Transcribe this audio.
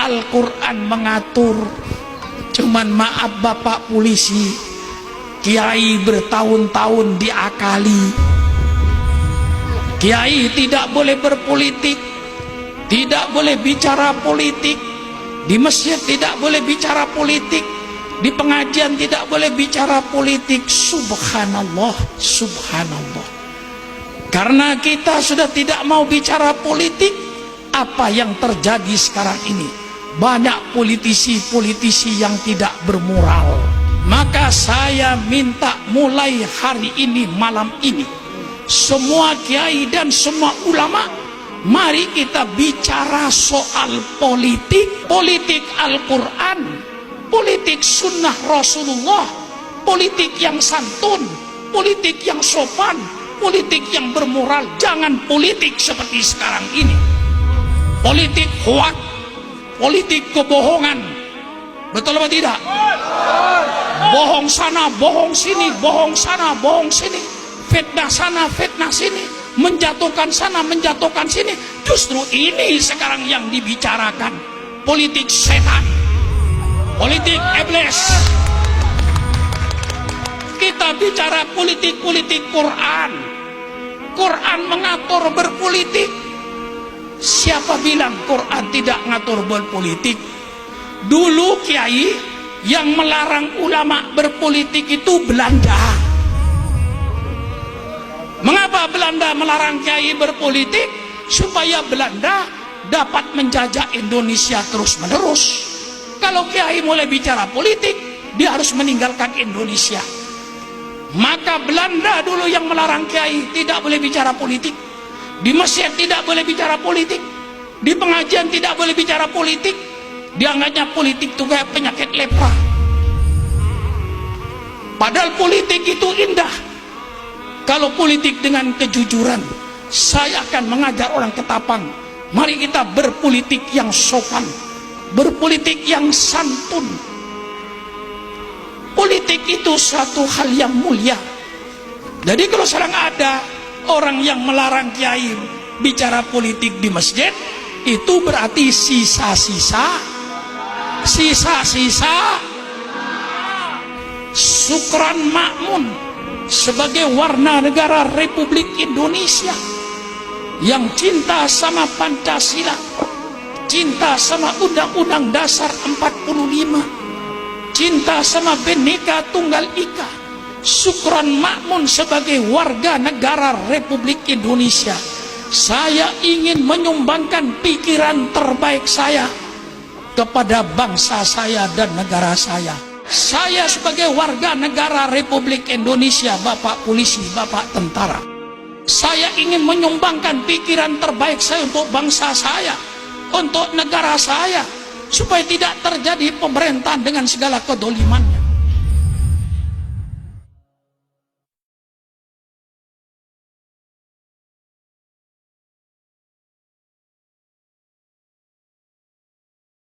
Al-Quran mengatur. Cuman maaf Bapak polisi, kiai bertahun-tahun diakali. Kiai tidak boleh berpolitik, tidak boleh bicara politik, di masjid tidak boleh bicara politik, di pengajian tidak boleh bicara politik. Subhanallah, subhanallah. Karena kita sudah tidak mau bicara politik, apa yang terjadi sekarang ini? Banyak politisi-politisi yang tidak bermoral. Maka saya minta mulai hari ini, malam ini, semua kiai dan semua ulama, mari kita bicara soal politik. Politik Al-Quran, politik sunnah Rasulullah, politik yang santun, politik yang sopan, politik yang bermoral. Jangan politik seperti sekarang ini, politik hoak, politik kebohongan. Betul apa tidak? Bohong sana, bohong sini, bohong sana, bohong sini, fitnah sana, fitnah sini, menjatuhkan sana, menjatuhkan sini. Justru ini sekarang yang dibicarakan, politik setan, politik iblis. Kita bicara politik-politik Quran. Quran mengatur berpolitik. Siapa bilang Quran tidak ngatur berpolitik? Dulu kiai yang melarang ulama berpolitik itu Belanda. Mengapa Belanda melarang kiai berpolitik? Supaya Belanda dapat menjajah Indonesia terus-menerus. Kalau kiai mulai bicara politik, dia harus meninggalkan Indonesia. Maka Belanda dulu yang melarang kiai tidak boleh bicara politik. Di masjid tidak boleh bicara politik, di pengajian tidak boleh bicara politik. Dianggapnya politik itu kayak penyakit lepra. Padahal politik itu indah. Kalau politik dengan kejujuran, saya akan mengajar orang Ketapang, mari kita berpolitik yang sopan, berpolitik yang santun. Politik itu suatu hal yang mulia. Jadi kalau sekarang ada orang yang melarang kiai bicara politik di masjid, itu berarti sisa-sisa Sukran Makmun sebagai warga negara Republik Indonesia yang cinta sama Pancasila, cinta sama Undang-Undang Dasar 45, cinta sama Bhinneka Tunggal Ika. Sukran Makmun sebagai warga negara Republik Indonesia, saya ingin menyumbangkan pikiran terbaik saya kepada bangsa saya dan negara saya. Saya sebagai warga negara Republik Indonesia, Bapak polisi, Bapak tentara, saya ingin menyumbangkan pikiran terbaik saya untuk bangsa saya, untuk negara saya, supaya tidak terjadi pemerintahan dengan segala kedoliman.